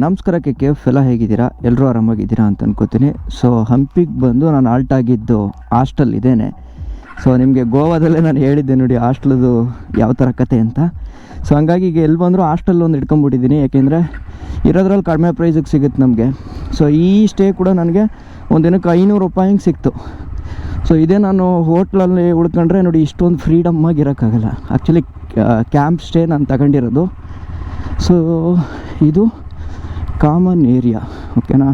ನಮಸ್ಕಾರ KF ಎಲ್ಲ ಹೇಗಿದ್ದೀರಾ? ಎಲ್ಲರೂ ಆರಾಮಾಗಿದ್ದೀರಾ ಅಂತ ಅನ್ಕೋತೀನಿ. ಸೊ ಹಂಪಿಗೆ ಬಂದು ನಾನು ಆಲ್ಟ್ ಆಗಿದ್ದು ಹಾಸ್ಟೆಲ್ ಇದ್ದೇನೆ. ಸೊ ನಿಮಗೆ ಗೋವಾದಲ್ಲೇ ನಾನು ಹೇಳಿದ್ದೆ ನೋಡಿ ಹಾಸ್ಟೆಲ್ದು ಯಾವ ಥರ ಕತೆ ಅಂತ. ಸೊ ಹಂಗಾಗಿ ಈಗ ಎಲ್ಲಿ ಬಂದರೂ ಹಾಸ್ಟೆಲ್ ಒಂದು ಇಟ್ಕೊಂಡ್ಬಿಟ್ಟಿದ್ದೀನಿ, ಯಾಕೆಂದರೆ ಇರೋದ್ರಲ್ಲಿ ಕಡಿಮೆ ಪ್ರೈಸಿಗೆ ಸಿಗುತ್ತೆ ನಮಗೆ. ಸೊ ಈ ಸ್ಟೇ ಕೂಡ ನನಗೆ ಒಂದು ದಿನಕ್ಕೆ 500 ರೂಪಾಯಿಗೆ ಸಿಕ್ತು. ಸೊ ಇದೇ ನಾನು ಹೋಟ್ಲಲ್ಲಿ ಉಳ್ಕೊಂಡ್ರೆ ನೋಡಿ ಇಷ್ಟೊಂದು ಫ್ರೀಡಮ್ಮಾಗಿ ಇರೋಕ್ಕಾಗಲ್ಲ. ಆ್ಯಕ್ಚುಲಿ ಕ್ಯಾಂಪ್ ಸ್ಟೇ ನಾನು ತಗೊಂಡಿರೋದು. ಸೊ ಇದು ಕಾಮನ್ ಏರಿಯಾ, ಓಕೆನಾ.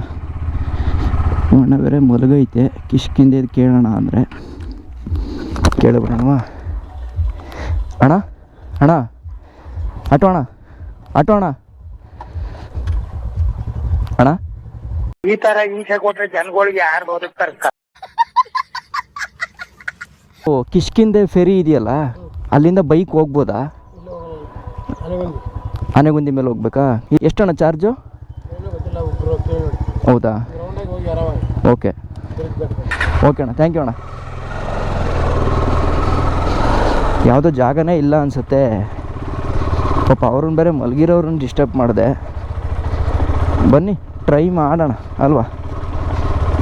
ಅಣ್ಣ ಬೇರೆ ಮಲಗೈತೆ, ಕಿಷ್ಕಿಂದ ಇದು ಕೇಳೋಣ ಅಂದರೆ ಕೇಳಬೇಡಣವಾ. ಅಣ್ಣ ಅಣ್ಣ ಆಟೋ ಅಣ್ಣ, ಆಟೋ ಅಣ್ಣ, ಅಣ್ಣ ಈ ತರ ಹಿಂಸೆ ಕೊಟ್ರೆ ಜನಗಳಿಗೆ ಯಾರು ಬದುಕ್ತಾರೆ? ಓ ಕಿಷ್ಕಿಂದೆ ಫೆರಿ ಇದೆಯಲ್ಲ, ಅಲ್ಲಿಂದ ಬೈಕ್ ಹೋಗ್ಬೋದಾ? ಆನೆಗುಂದಿ ಮೇಲೆ ಹೋಗ್ಬೇಕಾ? ಎಷ್ಟಣ್ಣ ಚಾರ್ಜು? ಹೌದಾ, ಓಕೆ ಓಕೆ ಅಣ್ಣ, ಥ್ಯಾಂಕ್ ಯು ಅಣ್ಣ. ಯಾವುದೋ ಜಾಗನೇ ಇಲ್ಲ ಅನಿಸುತ್ತೆ ಪಾಪ, ಅವ್ರನ್ನ ಬೇರೆ ಮಲಗಿರೋರನ್ನ ಡಿಸ್ಟರ್ಬ್ ಮಾಡಿದೆ. ಬನ್ನಿ ಟ್ರೈ ಮಾಡೋಣ ಅಲ್ವಾ.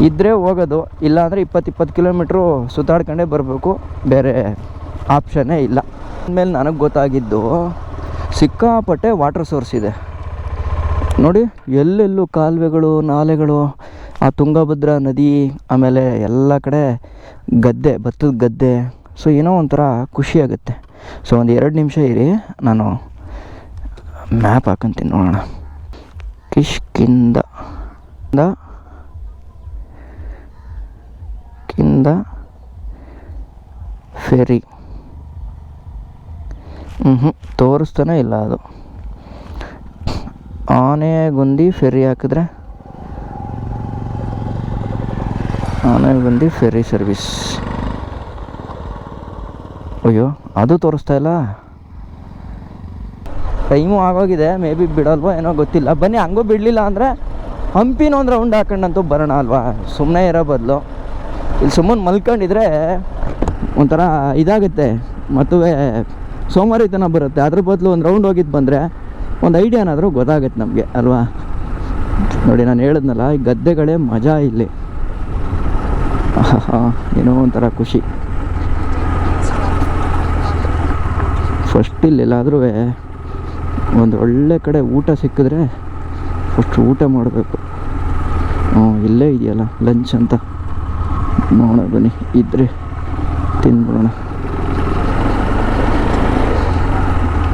ಇದ್ದರೆ ಹೋಗೋದು, ಇಲ್ಲಾಂದರೆ 20 ಕಿಲೋಮೀಟ್ರು ಸುತ್ತಾಡ್ಕೊಂಡೇ ಬರಬೇಕು, ಬೇರೆ ಆಪ್ಷನ್ನೇ ಇಲ್ಲ. ಆಮೇಲೆ ನನಗೆ ಗೊತ್ತಾಗಿದ್ದು ಸಿಕ್ಕಾಪಟ್ಟೆ ವಾಟರ್ ಸೋರ್ಸ್ ಇದೆ ನೋಡಿ, ಎಲ್ಲೆಲ್ಲೂ ಕಾಲುವೆಗಳು, ನಾಲೆಗಳು, ಆ ತುಂಗಭದ್ರಾ ನದಿ, ಆಮೇಲೆ ಎಲ್ಲ ಕಡೆ ಗದ್ದೆ, ಭತ್ತದ ಗದ್ದೆ. ಸೊ ಏನೋ ಒಂಥರ ಖುಷಿಯಾಗುತ್ತೆ. ಸೊ ಒಂದು 2 ನಿಮಿಷ ಇರಿ, ನಾನು ಮ್ಯಾಪ್ ಹಾಕಂತೀನಿ ನೋಡೋಣ. ಕಿಷ್ಕಿಂದ ಫೆರಿ ತೋರಿಸ್ತಾನೆ ಇಲ್ಲ ಅದು. ಆನೆಗುಂದಿ ಫೆರಿ ಹಾಕಿದ್ರೆ ಆನೆಗುಂದಿ ಫೆರಿ ಸರ್ವಿಸ್. ಅಯ್ಯೋ ಅದು ತೋರಿಸ್ತಾ ಇಲ್ಲ. ಟೈಮು ಆಗೋಗಿದೆ, ಮೇ ಬಿ ಬಿಡಲ್ವೋ ಏನೋ ಗೊತ್ತಿಲ್ಲ. ಬನ್ನಿ, ಹಂಗೂ ಬಿಡಲಿಲ್ಲ ಅಂದರೆ ಹಂಪಿನ ಒಂದು ರೌಂಡ್ ಹಾಕೊಂಡಂತೂ ಬರೋಣ ಅಲ್ವಾ. ಸುಮ್ಮನೆ ಇರೋ ಬದಲು ಇಲ್ಲಿ ಸುಮ್ಮನೆ ಮಲ್ಕೊಂಡಿದ್ರೆ ಒಂಥರ ಇದಾಗುತ್ತೆ, ಮತ್ತು ಸೋಮಾರಿತನ ಬರುತ್ತೆ. ಅದ್ರ ಬದಲು ಒಂದು ರೌಂಡ್ ಹೋಗಿದ್ದು ಬಂದರೆ ಒಂದು ಐಡಿಯಾನಾದರೂ ಗೊತ್ತಾಗುತ್ತೆ ನಮಗೆ ಅಲ್ವಾ. ನೋಡಿ ನಾನು ಹೇಳಿದ್ನಲ್ಲ, ಈ ಗದ್ದೆಗಳೇ ಮಜಾ ಇಲ್ಲಿ. ಏನೋ ಒಂಥರ ಖುಷಿ. ಫಸ್ಟ್ ಇಲ್ಲೆಲ್ಲಾದರೂ ಒಂದು ಒಳ್ಳೆ ಕಡೆ ಊಟ ಸಿಕ್ಕಿದ್ರೆ ಫಸ್ಟ್ ಊಟ ಮಾಡಬೇಕು. ಇಲ್ಲೇ ಇದೆಯಲ್ಲ ಲಂಚ್ ಅಂತ, ನೋಡೋಣ ಬನ್ನಿ, ಇದ್ರೆ ತಿನ್ಬಿಡೋಣ.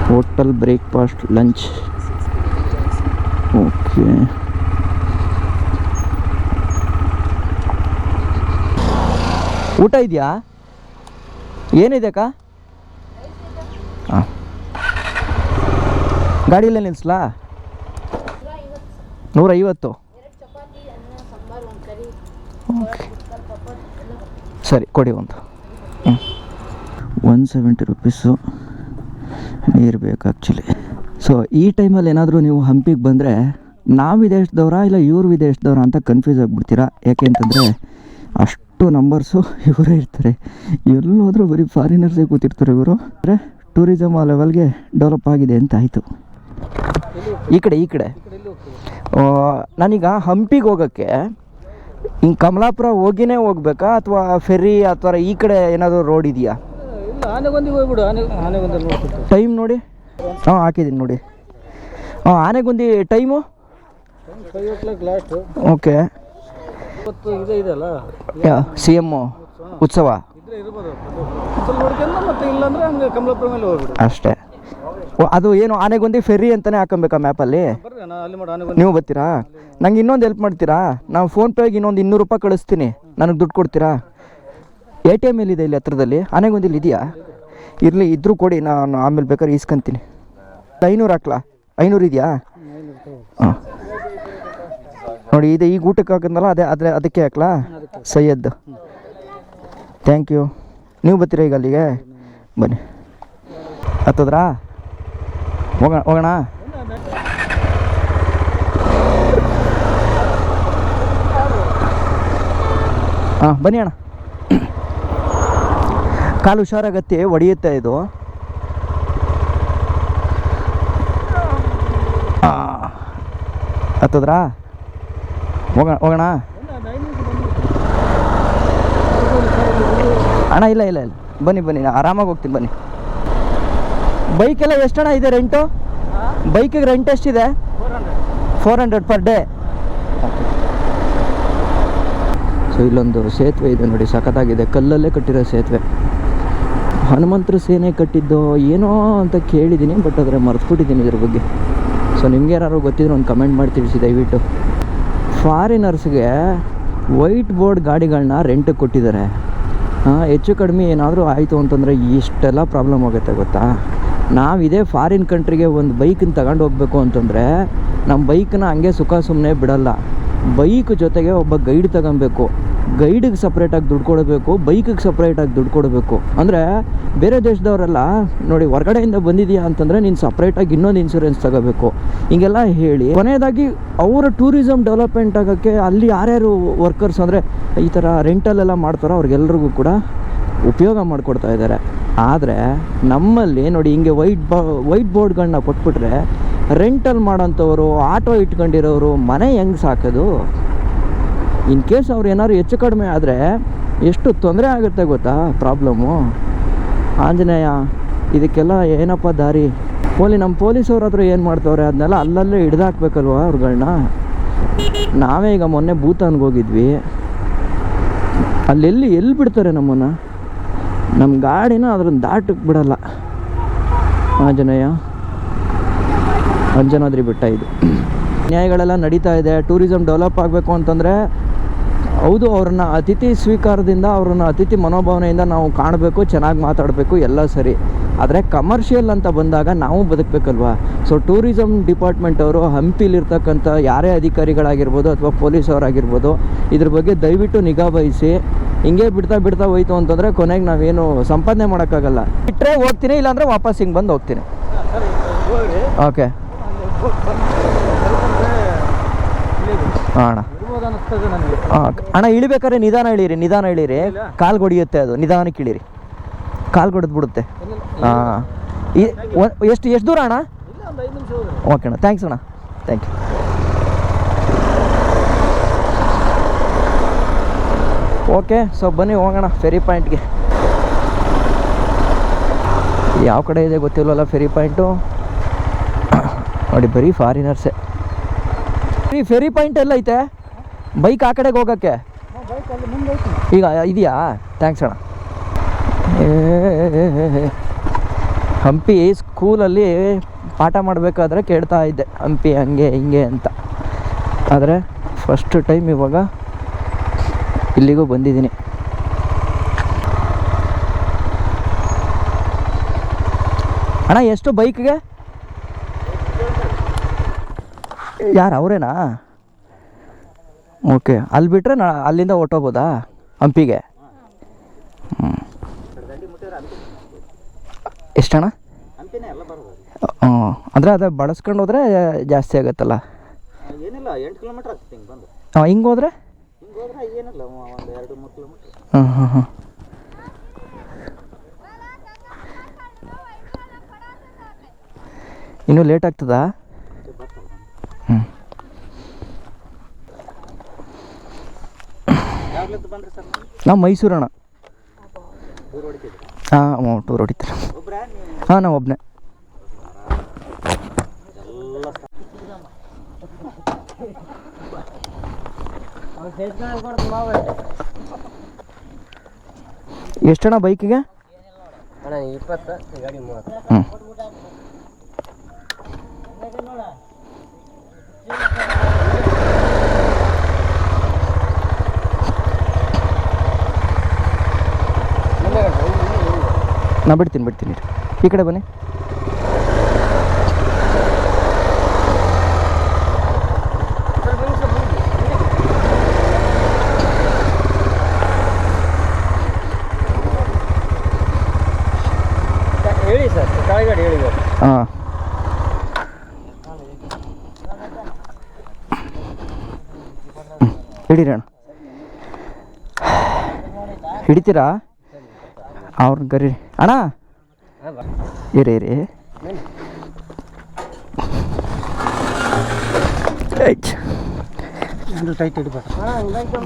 Hotel breakfast lunch, okay. ಊಟ ಇದೆಯಾ? ಏನಿದೆ ಅಕ್ಕ? ಹಾಂ, ಗಾಡಿಯಲ್ಲೇ ನಿಲ್ಲಿಸ್ಲಾ? 150. ಓಕೆ ಸರಿ, ಕೊಡಿ ಒಂದು. 170 ರೂಪೀಸು ನೀರು ಬೇಕು ಆ್ಯಕ್ಚುಲಿ. ಸೊ ಈ ಟೈಮಲ್ಲಿ ಏನಾದರೂ ನೀವು ಹಂಪಿಗೆ ಬಂದರೆ ನಾವು ವಿದೇಶದವರಾ ಇಲ್ಲ ಇವ್ರು ವಿದೇಶದವರಾ ಅಂತ ಕನ್ಫ್ಯೂಸ್ ಆಗಿಬಿಡ್ತೀರಾ. ಯಾಕೆ ಅಂತಂದರೆ ಅಷ್ಟು ನಂಬರ್ಸು ಇವರೇ ಇರ್ತಾರೆ. ಎಲ್ಲೋದ್ರೂ ಬರೀ ಫಾರಿನರ್ಸೇ ಕೂತಿರ್ತಾರೆ ಇವರು. ಅಂದರೆ ಟೂರಿಸಮ್ ಆ ಲೆವೆಲ್ಗೆ ಡೆವಲಪ್ ಆಗಿದೆ ಅಂತ ಆಯಿತು. ಈ ಕಡೆ ನಾನೀಗ ಹಂಪಿಗೆ ಹೋಗೋಕ್ಕೆ ಹಿಂಗೆ ಕಮಲಾಪುರ ಹೋಗಿನೇ ಹೋಗ್ಬೇಕಾ, ಅಥವಾ ಫೆರಿ ಅಥವಾ ಈ ಕಡೆ ಏನಾದರೂ ರೋಡ್ ಇದೆಯಾ? ಟೈಮ್ ನೋಡಿ, ಹಾಕಿದ್ದೀನಿ ನೋಡಿ. Anegundi time okay. CM ಉತ್ಸವ ಅಷ್ಟೇ. ಅದು ಏನು ಆನೆಗುಂದಿ ಫೆರಿ ಅಂತಲೇ ಹಾಕೊಬೇಕಾ ಮ್ಯಾಪಲ್ಲಿ? ನೀವು ಬರ್ತೀರಾ? ನಂಗೆ ಇನ್ನೊಂದು ಹೆಲ್ಪ್ ಮಾಡ್ತೀರಾ? ನಾವು ಫೋನ್ಪೇಗೆ ಇನ್ನೊಂದು 200 ರೂಪಾಯಿ ಕಳಿಸ್ತೀನಿ, ನನಗೆ ದುಡ್ಡು ಕೊಡ್ತೀರಾ? ATM ಎಲ್ಲಿದೆ ಇಲ್ಲಿ ಹತ್ರದಲ್ಲಿ? ಆನೆಗುಂದಿಲಿ ಇದೆಯಾ? ಇರಲಿ, ಇದ್ರೂ ಕೊಡಿ, ನಾನು ಆಮೇಲೆ ಬೇಕಾದ್ರೆ ಇಸ್ಕೊಂತೀನಿ. 500 ಹಾಕ್ಲಾ? 500 ಇದೆಯಾ? ಹಾಂ ನೋಡಿ, ಇದೆ ಈಗ ಊಟಕ್ಕೆ ಹಾಕಿದ್ನಲ್ಲ, ಅದಕ್ಕೆ ಹಾಕ್ಲಾ? Syed, thank you. ನೀವು ಬರ್ತೀರಾ ಈಗ ಅಲ್ಲಿಗೆ? ಬನ್ನಿ, ಹತ್ತದ್ರಾ? ಹೋಗೋಣ. ಹಾಂ ಬನ್ನಿ ಅಣ್ಣ. ಕಾಲು ಹುಷಾರಾಗತ್ತೆ, ಹೊಡೆಯುತ್ತೆ ಇದು. ಹತ್ತದ್ರಾ ಹೋಗೋಣ ಅಣ್ಣ? ಇಲ್ಲ ಇಲ್ಲ ಇಲ್ಲ, ಬನ್ನಿ ಬನ್ನಿ, ನಾನು ಆರಾಮಾಗಿ ಹೋಗ್ತೀನಿ ಬನ್ನಿ. ಬೈಕೆಲ್ಲ ಎಷ್ಟಣ್ಣ ಇದೆ ರೆಂಟು? ಬೈಕಿಗೆ ರೆಂಟ್ ಎಷ್ಟಿದೆ? 400 ಪರ್ ಡೇ. ಸೊ ಇಲ್ಲೊಂದು ಸೇತುವೆ ಇದೆ ನೋಡಿ, ಸಖತ್ತಾಗಿದೆ, ಕಲ್ಲಲ್ಲೇ ಕಟ್ಟಿರೋ ಸೇತುವೆ. ಹನುಮಂತರ ಸೇನೆ ಕಟ್ಟಿದ್ದೋ ಏನೋ ಅಂತ ಕೇಳಿದ್ದೀನಿ, ಬಟ್ ಆದರೆ ಮರ್ತ್ಬಿಟ್ಟಿದ್ದೀನಿ ಇದ್ರ ಬಗ್ಗೆ. ಸೊ ನಿಮ್ಗೆ ಯಾರು ಗೊತ್ತಿದ್ರು ಒಂದು ಕಮೆಂಟ್ ಮಾಡಿ ತಿಳಿಸಿ ದಯವಿಟ್ಟು. ಫಾರಿನರ್ಸ್ಗೆ ವೈಟ್ ಬೋರ್ಡ್ ಗಾಡಿಗಳನ್ನ ರೆಂಟಿಗೆ ಕೊಟ್ಟಿದ್ದಾರೆ. ಹೆಚ್ಚು ಕಡಿಮೆ ಏನಾದರೂ ಆಯಿತು ಅಂತಂದರೆ ಇಷ್ಟೆಲ್ಲ ಪ್ರಾಬ್ಲಮ್ ಆಗುತ್ತೆ ಗೊತ್ತಾ. ನಾವು ಇದೇ ಫಾರಿನ್ ಕಂಟ್ರಿಗೆ ಒಂದು ಬೈಕನ್ನ ತಗೊಂಡು ಹೋಗ್ಬೇಕು ಅಂತಂದರೆ ನಮ್ಮ ಬೈಕನ್ನ ಹಂಗೆ ಸುಖ ಸುಮ್ಮನೆ ಬಿಡಲ್ಲ. ಬೈಕ್ ಜೊತೆಗೆ ಒಬ್ಬ ಗೈಡ್ ತಗೊಬೇಕು. ಗೈಡಿಗೆ ಸಪ್ರೇಟಾಗಿ ದುಡ್ಡು ಕೊಡಬೇಕು, ಬೈಕಿಗೆ ಸಪ್ರೇಟಾಗಿ ದುಡ್ಡು ಕೊಡಬೇಕು. ಅಂದರೆ ಬೇರೆ ದೇಶದವರೆಲ್ಲ ನೋಡಿ, ಹೊರಗಡೆಯಿಂದ ಬಂದಿದೆಯಾ ಅಂತಂದರೆ ನೀನು ಸಪ್ರೇಟಾಗಿ ಇನ್ನೊಂದು ಇನ್ಶೂರೆನ್ಸ್ ತಗೋಬೇಕು. ಹಿಂಗೆಲ್ಲ ಹೇಳಿ ಕೊನೆಯದಾಗಿ ಅವರ ಟೂರಿಸಮ್ ಡೆವಲಪ್ಮೆಂಟ್ ಆಗೋಕ್ಕೆ ಅಲ್ಲಿ ಯಾರ್ಯಾರು ವರ್ಕರ್ಸ್ ಅಂದರೆ ಈ ಥರ ರೆಂಟಲ್ಲೆಲ್ಲ ಮಾಡ್ತಾರೋ ಅವ್ರಿಗೆಲ್ರಿಗೂ ಕೂಡ ಉಪಯೋಗ ಮಾಡಿಕೊಡ್ತಾ ಇದ್ದಾರೆ. ಆದರೆ ನಮ್ಮಲ್ಲಿ ನೋಡಿ ಹಿಂಗೆ ವೈಟ್ ಬೋರ್ಡ್ಗಳನ್ನ ಕೊಟ್ಬಿಟ್ರೆ ರೆಂಟಲ್ ಮಾಡೋಂಥವ್ರು, ಆಟೋ ಇಟ್ಕೊಂಡಿರೋರು ಮನೆ ಹೆಂಗೆ ಸಾಕೋದು? ಇನ್ ಕೇಸ್ ಅವ್ರು ಏನಾದ್ರು ಹೆಚ್ಚು ಕಡಿಮೆ ಆದರೆ ಎಷ್ಟು ತೊಂದರೆ ಆಗುತ್ತೆ ಗೊತ್ತಾ, ಪ್ರಾಬ್ಲಮ್ಮು. ಆಂಜನೇಯ ಇದಕ್ಕೆಲ್ಲ ಏನಪ್ಪ ದಾರಿ? ನಮ್ಮ ಪೊಲೀಸವ್ರ ಹತ್ರ ಏನು ಮಾಡ್ತವ್ರೆ ಅದನ್ನೆಲ್ಲ ಅಲ್ಲಲ್ಲೇ ಹಿಡ್ದಾಕ್ಬೇಕಲ್ವ ಅವ್ರುಗಳನ್ನ. ನಾವೇ ಈಗ ಮೊನ್ನೆ ಭೂತಾನ್ಗೆ ಹೋಗಿದ್ವಿ, ಎಲ್ಲಿ ಬಿಡ್ತಾರೆ ನಮ್ಮನ್ನು? ನಮ್ಮ ಗಾಡಿನ ಅದ್ರನ್ನ ದಾಟಕ್ಕೆ ಬಿಡಲ್ಲ. ಅಂಜನಾದ್ರಿ ಬೆಟ್ಟ ಇದು. ನ್ಯಾಯಗಳೆಲ್ಲ ನಡೀತಾ ಇದೆ. ಟೂರಿಸಮ್ ಡೆವಲಪ್ ಆಗಬೇಕು ಅಂತಂದರೆ ಹೌದು, ಅವ್ರನ್ನ ಅತಿಥಿ ಸ್ವೀಕಾರದಿಂದ, ಅವ್ರನ್ನ ಅತಿಥಿ ಮನೋಭಾವನೆಯಿಂದ ನಾವು ಕಾಣಬೇಕು, ಚೆನ್ನಾಗಿ ಮಾತಾಡಬೇಕು, ಎಲ್ಲ ಸರಿ. ಆದರೆ ಕಮರ್ಷಿಯಲ್ ಅಂತ ಬಂದಾಗ ನಾವು ಬದುಕಬೇಕಲ್ವ. ಸೊ ಟೂರಿಸಮ್ ಡಿಪಾರ್ಟ್ಮೆಂಟ್ ಅವರು ಹಂಪಿಲಿರ್ತಕ್ಕಂಥ ಯಾರೇ ಅಧಿಕಾರಿಗಳಾಗಿರ್ಬೋದು ಅಥವಾ ಪೊಲೀಸವರಾಗಿರ್ಬೋದು ಇದ್ರ ಬಗ್ಗೆ ದಯವಿಟ್ಟು ನಿಗಾ ವಹಿಸಿ. ಹಿಂಗೆ ಬಿಡ್ತಾ ಹೋಯ್ತು ಅಂತಂದರೆ ಕೊನೆಗೆ ನಾವೇನು ಸಂಪಾದನೆ ಮಾಡೋಕ್ಕಾಗಲ್ಲ. ಬಿಟ್ಟರೆ ಹೋಗ್ತೀನಿ, ಇಲ್ಲಾಂದರೆ ವಾಪಸ್ ಹಿಂಗೆ ಬಂದು ಹೋಗ್ತೀನಿ. ಓಕೆ ಅಣ್ಣ. ಅಣ್ಣ ಇಳಿಬೇಕಾದ್ರೆ ನಿಧಾನ ಇಳೀರಿ, ಕಾಲು ಹೊಡಿಯುತ್ತೆ ಅದು. ನಿಧಾನಕ್ಕೆ ಇಳೀರಿ, ಕಾಲು ಹೊಡೆದು ಬಿಡುತ್ತೆ. ಹಾಂ, ಎಷ್ಟು ದೂರ ಅಣ್ಣ? ಓಕೆ ಅಣ್ಣ, ಥ್ಯಾಂಕ್ಸ್ ಅಣ್ಣ, ಥ್ಯಾಂಕ್ ಯು. ಓಕೆ, ಸೊ ಬನ್ನಿ ಹೋಗೋಣ ಫೆರಿ ಪಾಯಿಂಟ್ಗೆ. ಯಾವ ಕಡೆ ಇದೆ ಗೊತ್ತಿಲ್ವಲ್ಲ ಫೆರಿ ಪಾಯಿಂಟು. ನೋಡಿ ಬರೀ ಫಾರಿನರ್ಸೇ. ಈ ಫೆರಿ ಪಾಯಿಂಟ್ ಎಲ್ಲ ಐತೆ, ಬೈಕ್ ಆ ಕಡೆಗೆ ಹೋಗೋಕ್ಕೆ ಈಗ ಇದೆಯಾ? ಥ್ಯಾಂಕ್ಸ್ ಅಣ್ಣ. ಹಂಪಿ ಸ್ಕೂಲಲ್ಲಿ ಪಾಠ ಮಾಡಬೇಕಾದ್ರೆ ಕೇಳ್ತಾ ಇದ್ದೆ ಹಂಪಿ ಹಂಗೆ ಹಿಂಗೆ ಅಂತ. ಆದರೆ ಫಸ್ಟ್ ಟೈಮ್ ಇವಾಗ ಇಲ್ಲಿಗೂ ಬಂದಿದ್ದೀನಿ. ಅಣ್ಣ ಎಷ್ಟು ಬೈಕ್ಗೆ? ಯಾರು ಅವರೇನಾ? ಓಕೆ, ಅಲ್ಲಿ ಬಿಟ್ಟರೆ ಅಲ್ಲಿಂದ ಹೊರ್ಟೋಗ್ಬೋದಾ ಹಂಪಿಗೆ? ಎಷ್ಟಣ್ಣ? ಅಂದರೆ ಅದೇ ಬಳಸ್ಕೊಂಡು ಹೋದರೆ ಜಾಸ್ತಿ ಆಗುತ್ತಲ್ಲ. ಏನಿಲ್ಲ, 8 ಕಿಲೋಮೀಟ್ರ್ ಆಗ್ತದೆ ಹಿಂಗೆ ಬಂದು. ಹಿಂಗೆ ಹೋದರೆ ಏನಿಲ್ಲ, ಒಂದು 2-3 ಕಿಲೋಮೀಟ್ರ್. ಹಾಂ. ಇನ್ನೂ ಲೇಟ್ ಆಗ್ತದಾ? ನಾವು ಮೈಸೂರಣ್ಣ. ಹಾಂ, ಟೂರ್ ಹೊಡಿತೀರ? ಹಾಂ, ನಾವು ಒಬ್ಬನೇ. ಎಷ್ಟಣ್ಣ ಬೈಕಿಗೆ? 20, ಗಾಡಿ 30. ಹ್ಞೂ. ನಾ ಬಿಡ್ತೀನಿ ಈ ಕಡೆ ಬನ್ನಿ. ಹೇಳಿ ಸರ್, ಕಾಳಿಗಾಡಿ ಹೇಳಿ. ಹಾಂ, ಹಿಡೀರಿ ಅಣ್ಣ. ಹಿಡಿತೀರಾ? ಅವ್ರನ್ನ ಕರೀರಿ ಅಣ್ಣ. ಇರಿ. ಹ್ಯಾಂಡಲ್ ಟೈಟ್ ಹಿಡಿಬೇಕು.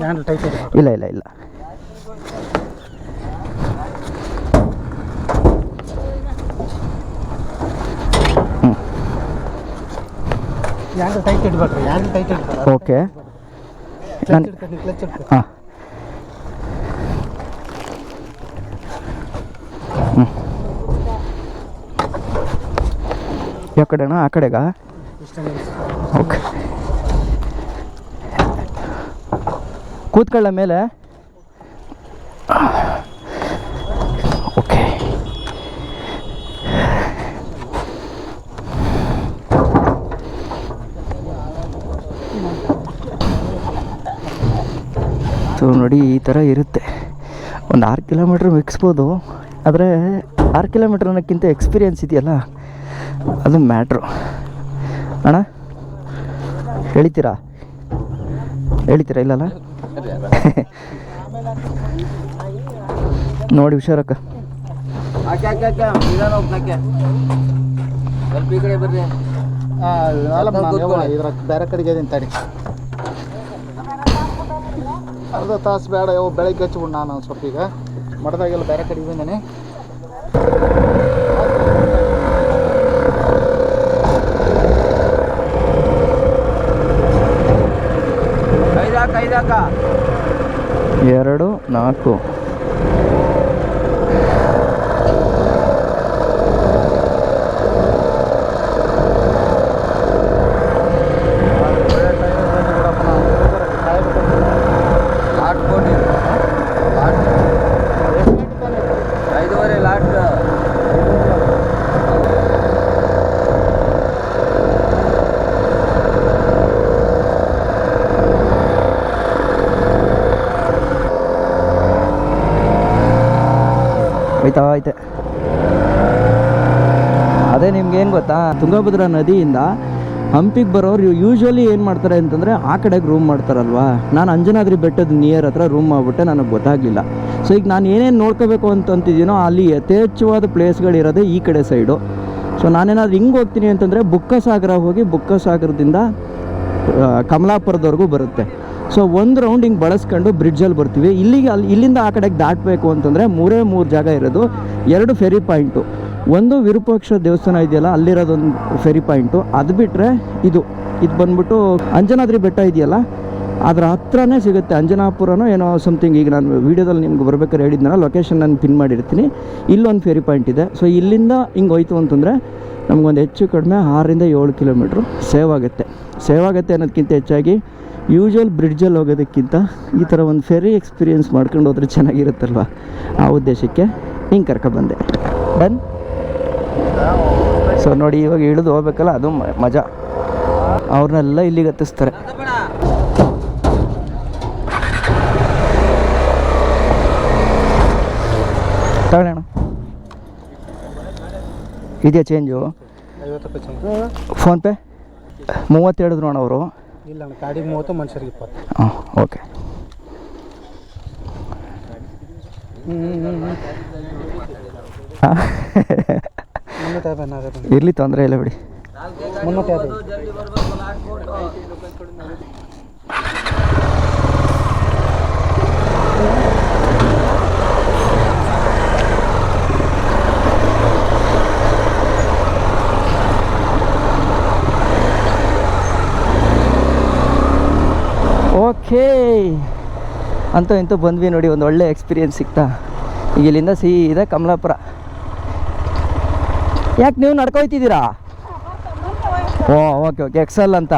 ಹ್ಯಾಂಡಲ್ ಟೈಟ್ ಹಿಡಿಬೇಕು. ಇಲ್ಲ ಇಲ್ಲ ಇಲ್ಲ ಹ್ಯಾಂಡಲ್ ಟೈಟ್ ಹಿಡಿಬೇಕ್ರಿ. ಹ್ಯಾಂಡಲ್ ಟೈಟ್ ಹಿಡಿಬೇಕು. ಓಕೆ ನಾನು ಕ್ಲಚ್ ಹಿಡ್ಬೇಕು. ಹಾಂ ಯಾವ ಕಡೆನಾ? ಆ ಕಡೆಗಾ? ಓಕೆ ಕೂತ್ಕೊಳ್ಳ ಮೇಲೆ. ಓಕೆ ಸೊ ನೋಡಿ ಈ ಥರ ಇರುತ್ತೆ. ಒಂದು 6 ಕಿಲೋಮೀಟ್ರ್ ಮಿಕ್ಸ್ಬೋದು, ಆದರೆ 6 ಕಿಲೋಮೀಟ್ರ್ ಅನ್ನೋಕ್ಕಿಂತ ಎಕ್ಸ್ಪೀರಿಯೆನ್ಸ್ ಇದೆಯಲ್ಲ ಅದು ಮ್ಯಾಟ್ರು. ಅಣ್ಣ ಹೇಳ್ತೀರಾ ಇಲ್ಲಲ್ಲ? ನೋಡಿ ಹುಷಾರಕ್ಕ. ಸ್ವಲ್ಪ ಈ ಕಡೆ ಬರ್ರಿ. ಇದ್ರ ಬೇರೆ ಕಡೆಗೆ ಇದೀನಿ ತಡಿ. ಅರ್ಧ ತಾಸು ಬೇಡ, ಬೆಳಗ್ಗೆ ಹಚ್ಬಿಡು. ನಾನು ಸ್ವಲ್ಪ ಈಗ ಮಠದಾಗೆಲ್ಲ ಬೇರೆ ಕಡೆಗೆ ಬಂದೇನೆ. ಐದಾಕ 2 4 5:30 ಲಾಸ್ಟ್. ಐತೆ ಅದೇ ನಿಮ್ಗೆ ಏನು ಗೊತ್ತಾ, ತುಂಗಭದ್ರಾ ನದಿಯಿಂದ ಹಂಪಿಗೆ ಬರೋರು ಯೂಶ್ವಲಿ ಏನು ಮಾಡ್ತಾರೆ ಅಂತಂದರೆ ಆ ಕಡೆಗೆ ರೂಮ್ ಮಾಡ್ತಾರಲ್ವಾ. ನಾನು ಅಂಜನಾದ್ರಿ ಬೆಟ್ಟದ ನಿಯರ್ ಹತ್ರ ರೂಮ್ ಮಾಡಿಬಿಟ್ಟೆ, ನನಗೆ ಗೊತ್ತಾಗಲಿಲ್ಲ. ಸೊ ಈಗ ನಾನು ಏನೇನು ನೋಡ್ಕೋಬೇಕು ಅಂತಿದ್ದೀನೋ ಅಲ್ಲಿ ಯಥೇಚ್ಛವಾದ ಪ್ಲೇಸ್ಗಳಿರೋದೇ ಈ ಕಡೆ ಸೈಡು. ಸೊ ನಾನೇನಾದ್ರು ಹಿಂಗೆ ಹೋಗ್ತೀನಿ ಅಂತಂದರೆ ಬುಕ್ಕಸಾಗರ ಹೋಗಿ ಬುಕ್ಕಸಾಗರದಿಂದ ಕಮಲಾಪುರದವರೆಗೂ ಬರುತ್ತೆ. ಸೊ ಒಂದು ರೌಂಡ್ ಹಿಂಗೆ ಬಳಸ್ಕೊಂಡು ಬ್ರಿಡ್ಜಲ್ಲಿ ಬರ್ತೀವಿ. ಇಲ್ಲಿಂದ ಆ ಕಡೆಗೆ ದಾಟಬೇಕು ಅಂತಂದರೆ 3 ಜಾಗ ಇರೋದು. 2 ಫೆರಿ ಪಾಯಿಂಟು. ಒಂದು ವಿರೂಪಾಕ್ಷ ದೇವಸ್ಥಾನ ಇದೆಯಲ್ಲ, ಅಲ್ಲಿರೋದೊಂದು ಫೆರಿ ಪಾಯಿಂಟು. ಅದು ಬಿಟ್ಟರೆ ಇದು ಬಂದ್ಬಿಟ್ಟು ಅಂಜನಾದ್ರಿ ಬೆಟ್ಟ ಇದೆಯಲ್ಲ, ಅದರ ಹತ್ರನೇ ಸಿಗುತ್ತೆ. ಅಂಜನಾಪುರನೋ ಏನೋ ಸಮಥಿಂಗ್. ಈಗ ನಾನು ವೀಡಿಯೋದಲ್ಲಿ ನಿಮ್ಗೆ ಬರ್ಬೇಕಾದ್ರೆ ಹೇಳಿದ್ನಲ್ಲ, ಲೊಕೇಶನ್ ನಾನು ಪಿನ್ ಮಾಡಿರ್ತೀನಿ. ಇಲ್ಲೊಂದು ಫೆರಿ ಪಾಯಿಂಟ್ ಇದೆ. ಸೊ ಇಲ್ಲಿಂದ ಹಿಂಗೆ ಹೋಯ್ತು ಅಂತಂದರೆ ನಮಗೊಂದು ಹೆಚ್ಚು ಕಡಿಮೆ 6ರಿಂದ 7 ಕಿಲೋಮೀಟ್ರು ಸೇವ್ ಆಗುತ್ತೆ ಅನ್ನೋದಕ್ಕಿಂತ ಹೆಚ್ಚಾಗಿ ಯೂಶ್ವಲ್ ಬ್ರಿಡ್ಜಲ್ಲಿ ಹೋಗೋದಕ್ಕಿಂತ ಈ ಥರ ಒಂದು ಫೆರಿ ಎಕ್ಸ್ಪೀರಿಯೆನ್ಸ್ ಮಾಡ್ಕೊಂಡು ಹೋದ್ರೆ ಚೆನ್ನಾಗಿರುತ್ತಲ್ವ, ಆ ಉದ್ದೇಶಕ್ಕೆ ಹಿಂಗೆ ಕರ್ಕೊಬಂದೆ. ಡನ್. ಸೊ ನೋಡಿ, ಇವಾಗ ಇಳಿದು ಹೋಗ್ಬೇಕಲ್ಲ, ಅದು ಮಜಾ. ಅವ್ರನ್ನೆಲ್ಲ ಇಲ್ಲಿಗೆ ಹತ್ತಿಸ್ತಾರೆ. ತಗೊಳ್ಳೋಣ. ಇದೆಯಾ ಚೇಂಜು? 50 ರೂಪಾಯಿ ಚೇಂಜ್. ಫೋನ್ಪೇ 30 ಹೇಳಿದ್ರು ಅಣ್ಣ ಅವರು. ಇಲ್ಲ ಅಣ್ಣ, ಗಾಡಿಗೆ 30, ಮನುಷ್ಯರಿಗೆ 20. ಹಾಂ ಓಕೆ. ಇರಲಿ, ತೊಂದರೆ ಇಲ್ಲ ಬಿಡಿ. ಓಕೆ, ಅಂತೂ ಇಂತೂ ಬಂದ್ವಿ ನೋಡಿ. ಒಂದು ಒಳ್ಳೆ ಎಕ್ಸ್ಪೀರಿಯೆನ್ಸ್ ಸಿಗ್ತಾ. ಈಗ ಇಲ್ಲಿಂದ ಸೀದಾ ಕಮಲಾಪುರ. ಯಾಕೆ ನೀವು ನಡ್ಕೊಯ್ತಿದ್ದೀರಾ? ಓ ಓಕೆ ಎಕ್ಸೆಲ್ ಅಂತ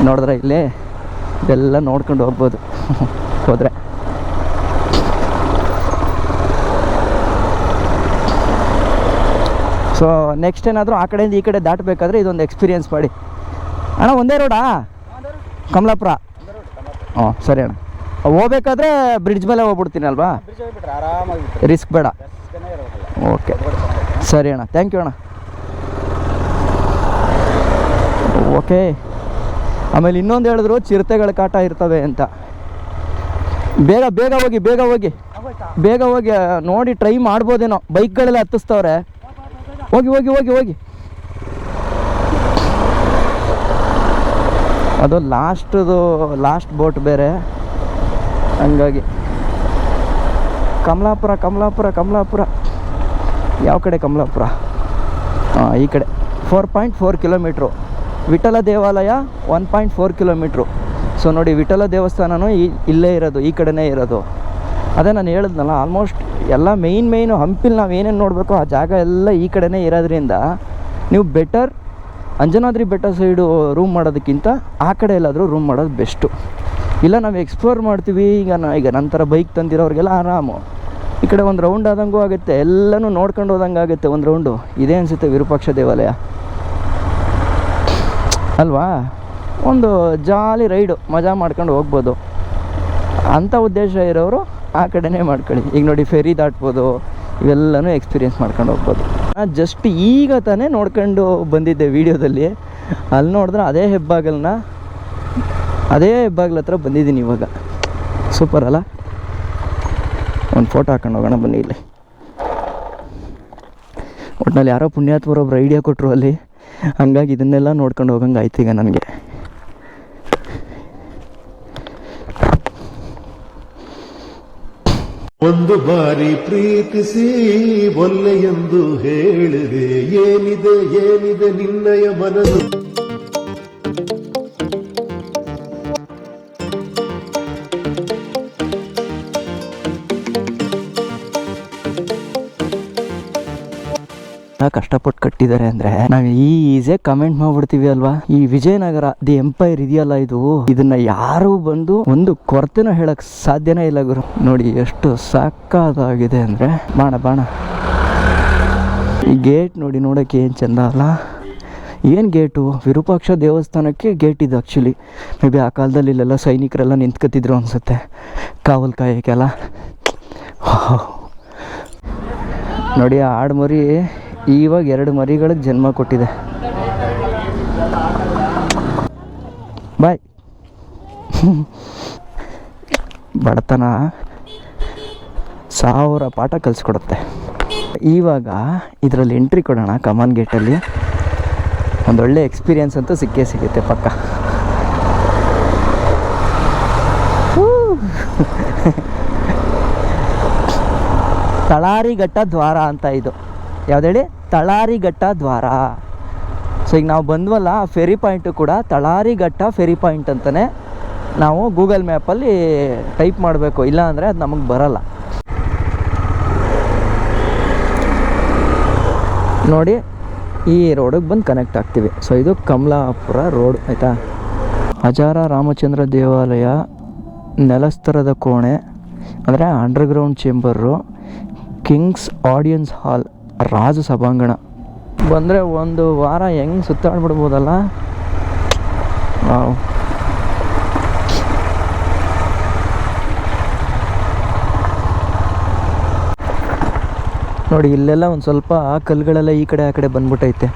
ನೋಡಿದ್ರೆ ಇಲ್ಲಿ ಇದೆಲ್ಲ ನೋಡ್ಕೊಂಡು ಹೋಗ್ಬೋದು ಹೋದರೆ. ಸೊ ನೆಕ್ಸ್ಟ್ ಏನಾದರೂ ಆ ಕಡೆಯಿಂದ ಈ ಕಡೆ ದಾಟಬೇಕಾದ್ರೆ ಇದೊಂದು ಎಕ್ಸ್ಪೀರಿಯೆನ್ಸ್ ಮಾಡಿ. ಅಣ್ಣ ಒಂದೇ ರೋಡಾ ಕಮಲಾಪುರ? ಹ್ಞೂ ಸರಿ ಅಣ್ಣ. ಹೋಗ್ಬೇಕಾದ್ರೆ ಬ್ರಿಡ್ಜ್ ಮೇಲೆ ಹೋಗ್ಬಿಡ್ತೀನಿ ಅಲ್ವಾ, ರಿಸ್ಕ್ ಬೇಡ. ಓಕೆ ಸರಿ ಅಣ್ಣ, ಥ್ಯಾಂಕ್ ಯು ಅಣ್ಣ. ಓಕೆ, ಆಮೇಲೆ ಇನ್ನೊಂದು ಹೇಳಿದ್ರು ಚಿರತೆಗಳ ಕಾಟ ಇರ್ತವೆ ಅಂತ. ಬೇಗ ಹೋಗಿ ನೋಡಿ ಟ್ರೈ ಮಾಡ್ಬೋದೇನೋ. ಬೈಕ್ಗಳೆಲ್ಲ ಹತ್ತಿಸ್ತವ್ರೆ. ಹೋಗಿ ಅದು ಲಾಸ್ಟ್ ಬೋಟ್ ಬೇರೆ, ಹಂಗಾಗಿ ಕಮಲಾಪುರ ಯಾವ ಕಡೆ ಕಮಲಾಪುರ? ಹಾಂ, ಈ ಕಡೆ 4.4 ಕಿಲೋಮೀಟ್ರು. ವಿಠಲ ದೇವಾಲಯ 1.4 ಕಿಲೋಮೀಟ್ರು. ಸೊ ನೋಡಿ, ವಿಠಲ ದೇವಸ್ಥಾನನೂ ಇಲ್ಲೇ ಇರೋದು, ಈ ಕಡೆನೇ ಇರೋದು. ಅದೇ ನಾನು ಹೇಳಿದ್ನಲ್ಲ, ಆಲ್ಮೋಸ್ಟ್ ಎಲ್ಲ ಮೇಯ್ನು ಹಂಪಿಲಿ ನಾವು ಏನೇನು ನೋಡಬೇಕು ಆ ಜಾಗ ಎಲ್ಲ ಈ ಕಡೆನೇ ಇರೋದ್ರಿಂದ ನೀವು ಬೆಟರ್ ಅಂಜನಾದ್ರಿ ಬೆಟ್ಟ ಸೈಡು ರೂಮ್ ಮಾಡೋದಕ್ಕಿಂತ ಆ ಕಡೆ ಎಲ್ಲಾದರೂ ರೂಮ್ ಮಾಡೋದು ಬೆಸ್ಟು. ಇಲ್ಲ ನಾವು ಎಕ್ಸ್ಪ್ಲೋರ್ ಮಾಡ್ತೀವಿ, ಈಗ ನಂತರ ಬೈಕ್ ತಂದಿರೋರಿಗೆಲ್ಲ ಆರಾಮು, ಈ ಕಡೆ ಒಂದು ರೌಂಡ್ ಆದಂಗೂ ಆಗುತ್ತೆ, ಎಲ್ಲನೂ ನೋಡ್ಕೊಂಡು ಹೋದಂಗೆ ಆಗುತ್ತೆ ಒಂದು ರೌಂಡು. ಇದೇ ಅನಿಸುತ್ತೆ ವಿರೂಪಾಕ್ಷ ದೇವಾಲಯ ಅಲ್ವಾ? ಒಂದು ಜಾಲಿ ರೈಡು ಮಜಾ ಮಾಡ್ಕೊಂಡು ಹೋಗ್ಬೋದು. ಅಂಥ ಉದ್ದೇಶ ಇರೋರು ಆ ಕಡೆನೇ ಮಾಡ್ಕೊಳ್ಳಿ. ಈಗ ನೋಡಿ, ಫೆರಿ ದಾಟ್ಬೋದು, ಇವೆಲ್ಲನೂ ಎಕ್ಸ್ಪೀರಿಯೆನ್ಸ್ ಮಾಡ್ಕೊಂಡು ಹೋಗ್ಬೋದು. ನಾನು ಜಸ್ಟ್ ಈಗ ತಾನೇ ನೋಡ್ಕೊಂಡು ಬಂದಿದ್ದೆ ವೀಡಿಯೋದಲ್ಲಿ. ಅಲ್ಲಿ ನೋಡಿದ್ರೆ ಅದೇ ಹೆಬ್ಬಾಗಲ ಹತ್ರ ಬಂದಿದ್ದೀನಿ ಇವಾಗ. ಸೂಪರ್ ಅಲ್ಲ? ಒಂದು ಫೋಟೋ ಹಾಕೊಂಡು ಹೋಗೋಣ ಬನ್ನಿ. ಇಲ್ಲಿ ಒಟ್ಟಿನಲ್ಲಿ ಯಾರೋ ಪುಣ್ಯಾತ್ಮರೊಬ್ರು ಐಡಿಯಾ ಕೊಟ್ಟರು ಅಲ್ಲಿ, ಹಂಗಾಗಿ ಇದನ್ನೆಲ್ಲ ನೋಡ್ಕೊಂಡು ಹೋಗಂಗೆ ಆಯ್ತು ಈಗ ನನಗೆ. ಒಂದು ಬಾರಿ ಪ್ರೀತಿಸಿ ಒಲ್ಲೆಯೆಂದು ಹೇಳಿದೆ, ಏನಿದೆ ನಿನ್ನಯ ಮನಸ್ಸು. ಕಷ್ಟಪಟ್ಟು ಕಟ್ಟಿದ್ದಾರೆ ಅಂದರೆ ನಾವು ಈಸಿಯಾಗಿ ಕಮೆಂಟ್ ಮಾಡ್ಬಿಡ್ತೀವಿ ಅಲ್ವಾ? ಈ ವಿಜಯನಗರ ದಿ ಎಂಪೈರ್ ಇದೆಯಲ್ಲ, ಇದನ್ನ ಯಾರು ಬಂದು ಒಂದು ಕೊರತೆನೂ ಹೇಳಕ್ ಸಾಧ್ಯನೇ ಇಲ್ಲ ಗುರು. ನೋಡಿ ಎಷ್ಟು ಸಾಕಾಗಿದೆ ಅಂದರೆ ಬಾಣ. ಈ ಗೇಟ್ ನೋಡಿ, ನೋಡೋಕ್ಕೆ ಏನು ಚಂದ ಅಲ್ಲ? ಏನು ಗೇಟು? ವಿರೂಪಾಕ್ಷ ದೇವಸ್ಥಾನಕ್ಕೆ ಗೇಟ್ ಇದು ಆ್ಯಕ್ಚುಲಿ. ಮೇ ಬಿ ಆ ಕಾಲದಲ್ಲಿ ಇಲ್ಲೆಲ್ಲ ಸೈನಿಕರೆಲ್ಲ ನಿಂತ್ಕೊತಿದ್ರು ಅನಿಸುತ್ತೆ, ಕಾವಲು ಕಾಯೋಕ್ಕೆಲ್ಲ. ನೋಡಿ, ಆ ಆಡುಮರಿ ಇವಾಗ 2 ಮರಿಗಳಿಗೆ ಜನ್ಮ ಕೊಟ್ಟಿದೆ. ಬಾಯ್. ಬಡತನ 1000 ಪಾಠ ಕಲಿಸ್ಕೊಡುತ್ತೆ. ಇವಾಗ ಇದರಲ್ಲಿ ಎಂಟ್ರಿ ಕೊಡೋಣ ಕಮಾನ್ ಗೇಟಲ್ಲಿ. ಒಂದೊಳ್ಳೆ ಎಕ್ಸ್ಪೀರಿಯನ್ಸ್ ಅಂತೂ ಸಿಗುತ್ತೆ ಪಕ್ಕ. ತಳಾರಿಘಟ್ಟ ದ್ವಾರ ಅಂತ ಇದು. ಯಾವುದೇಳಿ? ತಳಾರಿಘಟ್ಟ ದ್ವಾರ. ಸೊ ಈಗ ನಾವು ಬಂದ್ವಲ್ಲ, ಆ ಫೆರಿ ಪಾಯಿಂಟು ಕೂಡ ತಳಾರಿಘಟ್ಟ ಫೆರಿ ಪಾಯಿಂಟ್ ಅಂತಲೇ ನಾವು ಗೂಗಲ್ ಮ್ಯಾಪಲ್ಲಿ ಟೈಪ್ ಮಾಡಬೇಕು, ಇಲ್ಲ ಅಂದರೆ ಅದು ನಮಗೆ ಬರಲ್ಲ. ನೋಡಿ, ಈ ರೋಡಿಗೆ ಬಂದು ಕನೆಕ್ಟ್ ಆಗ್ತೀವಿ. ಸೊ ಇದು ಕಮಲಾಪುರ ರೋಡ್ ಆಯಿತಾ. ಹಜಾರ ರಾಮಚಂದ್ರ ದೇವಾಲಯ, ನೆಲಸ್ತರದ ಕೋಣೆ ಅಂದರೆ ಅಂಡರ್ಗ್ರೌಂಡ್ ಚೇಂಬರು, ಕಿಂಗ್ಸ್ ಆಡಿಯನ್ಸ್ ಹಾಲ್, ರಾಜ ಸಭಾಂಗಣ. ಬಂದರೆ ಒಂದು ವಾರ ಹೆಂಗೆ ಸುತ್ತಾಡ್ಬಿಡ್ಬೋದಲ್ಲ. ವಾವ್. ನೋಡಿ, ಇಲ್ಲೆಲ್ಲ ಒಂದು ಸ್ವಲ್ಪ ಕಲ್ಲುಗಳೆಲ್ಲ ಈ ಕಡೆ ಆ ಕಡೆ ಬಂದ್ಬಿಟ್ಟೈತೆ.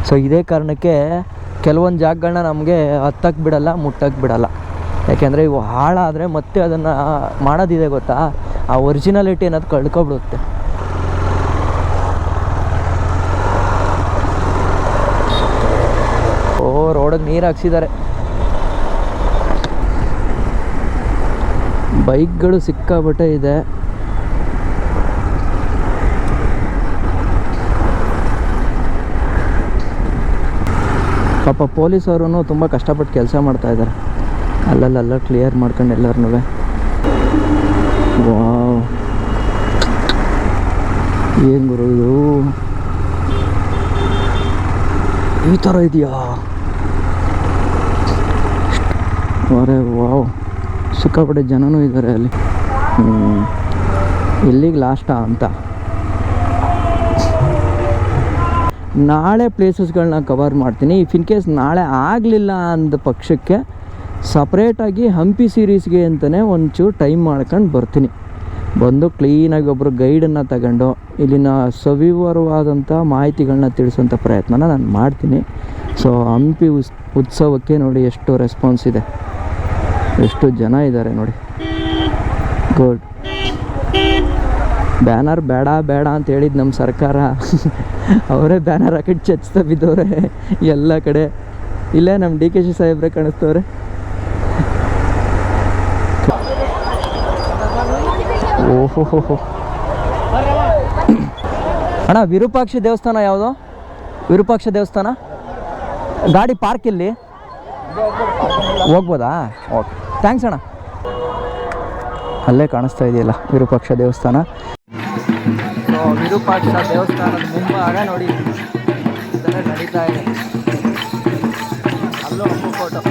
ಸೊ ಇದೇ ಕಾರಣಕ್ಕೆ ಕೆಲವೊಂದು ಜಾಗಗಳನ್ನ ನಮಗೆ ಹತ್ತಕ್ಕೆ ಬಿಡಲ್ಲ, ಮುಟ್ಟಕ್ಕೆ ಬಿಡಲ್ಲ. ಯಾಕೆಂದರೆ ಇವು ಹಾಳಾದರೆ ಮತ್ತೆ ಅದನ್ನು ಮಾಡೋದಿದೆ ಗೊತ್ತಾ, ಆ ಒರಿಜಿನಾಲಿಟಿ ಅನ್ನೋದು ಕಳ್ಕೊಬಿಡುತ್ತೆ. ರೋಡಿಗೆ ನೀರು ಹಾಕ್ಸಿದ್ದಾರೆ. ಬೈಕ್ಗಳು ಸಿಕ್ಕಾಬಟ್ಟೆ ಇದೆ. ಪಾಪ ಪೊಲೀಸವರು ತುಂಬ ಕಷ್ಟಪಟ್ಟು ಕೆಲಸ ಮಾಡ್ತಾ ಇದ್ದಾರೆ. ಅಲ್ಲಲ್ಲ ಕ್ಲಿಯರ್ ಮಾಡ್ಕೊಂಡು ಎಲ್ಲರನ್ನೂ. ವಾವ್, ಏನು ಗುರು ಇದು, ಈ ಥರ ಇದೆಯಾ? ಅರೆ ವಾವ್, ಸಿಕ್ಕಾಪಟ್ಟೆ ಜನನೂ ಇದ್ದಾರೆ ಅಲ್ಲಿ. ಇಲ್ಲಿಗೆ ಲಾಸ್ಟಾ ಅಂತ. ನಾಳೆ ಪ್ಲೇಸಸ್ಗಳನ್ನ ಕವರ್ ಮಾಡ್ತೀನಿ. ಇಫ್ ಇನ್ ಕೇಸ್ ನಾಳೆ ಆಗಲಿಲ್ಲ ಅಂದ ಪಕ್ಷಕ್ಕೆ ಸಪ್ರೇಟಾಗಿ ಹಂಪಿ ಸೀರೀಸ್ಗೆ ಅಂತಲೇ ಒಂಚೂರು ಟೈಮ್ ಮಾಡ್ಕೊಂಡು ಬರ್ತೀನಿ. ಬಂದು ಕ್ಲೀನಾಗಿ ಒಬ್ಬರು ಗೈಡನ್ನು ತಗೊಂಡು ಇಲ್ಲಿನ ಸವಿವರವಾದಂಥ ಮಾಹಿತಿಗಳನ್ನ ತಿಳಿಸೋಂಥ ಪ್ರಯತ್ನನ ನಾನು ಮಾಡ್ತೀನಿ. ಸೊ ಹಂಪಿ ಉತ್ಸವಕ್ಕೆ ನೋಡಿ ಎಷ್ಟು ರೆಸ್ಪಾನ್ಸ್ ಇದೆ, ಎಷ್ಟು ಜನ ಇದ್ದಾರೆ ನೋಡಿ. ಗುಡ್. ಬ್ಯಾನರ್ ಬೇಡ ಅಂತ ಹೇಳಿದ್ದು ನಮ್ಮ ಸರ್ಕಾರ, ಅವರೇ ಬ್ಯಾನರ್ ಹಾಕಿಟ್ಟು ಚಚ್ತಾ ಬಿದ್ದವ್ರೆ ಎಲ್ಲ ಕಡೆ. ಇಲ್ಲೇ ನಮ್ಮ ಡಿ ಕೆ ಶಿ ಸಾಹೇಬ್ರೆ ಕಾಣಿಸ್ತವ್ರೆ. ಓಹೋ ಅಣ್ಣ, ವಿರೂಪಾಕ್ಷ ದೇವಸ್ಥಾನ ಯಾವುದು? ವಿರೂಪಾಕ್ಷ ದೇವಸ್ಥಾನ ಗಾಡಿ ಪಾರ್ಕ್ ಇಲ್ಲಿ ಹೋಗ್ಬೋದಾ? ಓಕೆ, ಥ್ಯಾಂಕ್ಸ್ ಅಣ್ಣ. ಅಲ್ಲೇ ಕಾಣಿಸ್ತಾ ಇದೆಯಲ್ಲ ವಿರೂಪಾಕ್ಷ ದೇವಸ್ಥಾನ. ಸೊ ವಿರೂಪಾಕ್ಷ ದೇವಸ್ಥಾನದ ಮುಂಭಾಗ ನೋಡಿ ಇದೆಲ್ಲ ನಡೀತಾ ಇದೆ. ಅಲ್ಲೂ ಅಪ್ಪು ಫೋಟೋ.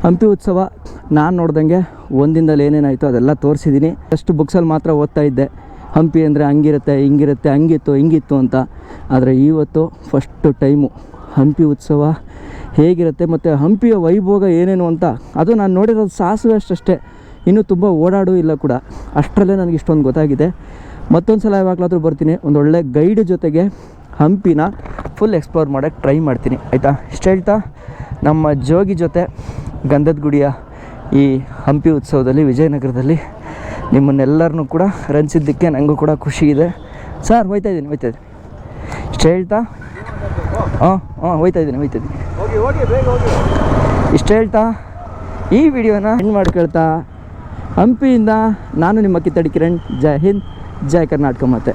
ಹಂಪಿ ಉತ್ಸವ ನಾನು ನೋಡ್ದಂಗೆ ಒಂದಿಂದಲೇ ಏನೇನಾಯಿತು ಅದೆಲ್ಲ ತೋರಿಸಿದ್ದೀನಿ. ಅಷ್ಟು ಬುಕ್ಸಲ್ಲಿ ಮಾತ್ರ ಓದ್ತಾ ಇದ್ದೆ, ಹಂಪಿ ಅಂದರೆ ಹಂಗಿರುತ್ತೆ ಹಿಂಗಿರುತ್ತೆ, ಹಂಗಿತ್ತು ಹಿಂಗಿತ್ತು ಅಂತ. ಆದರೆ ಇವತ್ತು ಫಸ್ಟು ಟೈಮು ಹಂಪಿ ಉತ್ಸವ ಹೇಗಿರುತ್ತೆ ಮತ್ತು ಹಂಪಿಯ ವೈಭೋಗ ಏನೇನು ಅಂತ. ಅದು ನಾನು ನೋಡಿರೋದು ಸಾಸಿವೆ ಅಷ್ಟೇ, ಇನ್ನೂ ತುಂಬ ಓಡಾಡೂ ಇಲ್ಲ ಕೂಡ. ಅಷ್ಟರಲ್ಲೇ ನನಗೆ ಇಷ್ಟೊಂದು ಗೊತ್ತಾಗಿದೆ. ಮತ್ತೊಂದು ಸಲ ಯಾವಾಗಲಾದರೂ ಬರ್ತೀನಿ, ಒಂದೊಳ್ಳೆ ಗೈಡ್ ಜೊತೆಗೆ ಹಂಪಿನ ಫುಲ್ ಎಕ್ಸ್ಪ್ಲೋರ್ ಮಾಡೋಕ್ಕೆ ಟ್ರೈ ಮಾಡ್ತೀನಿ, ಆಯಿತಾ? ಇಷ್ಟು ಹೇಳ್ತಾ ನಮ್ಮ ಜೋಗಿ ಜೊತೆ ಗಂಧದ ಗುಡಿಯ ಈ ಹಂಪಿ ಉತ್ಸವದಲ್ಲಿ ವಿಜಯನಗರದಲ್ಲಿ ನಿಮ್ಮನ್ನೆಲ್ಲರನ್ನೂ ಕೂಡ ರಂಚಿದ್ದಕ್ಕೆ ನನಗೂ ಕೂಡ ಖುಷಿ ಇದೆ. ಸರ್ ಹೋಯ್ತಾಯಿದ್ದೀನಿ. ಇಷ್ಟು ಹೇಳ್ತಾ ಹೋಯ್ತಾಯಿದ್ದೀನಿ. ಇಷ್ಟು ಹೇಳ್ತಾ ಈ ವಿಡಿಯೋನ ಎಂಡ್ ಮಾಡ್ಕೊಳ್ತಾ ಹಂಪಿಯಿಂದ ನಾನು ನಿಮ್ಮ ಕಿತ್ತಡಿ ಕಿರಣ್. ಜೈ ಹಿಂದ್, ಜೈ ಕರ್ನಾಟಕ. ಮತ್ತೆ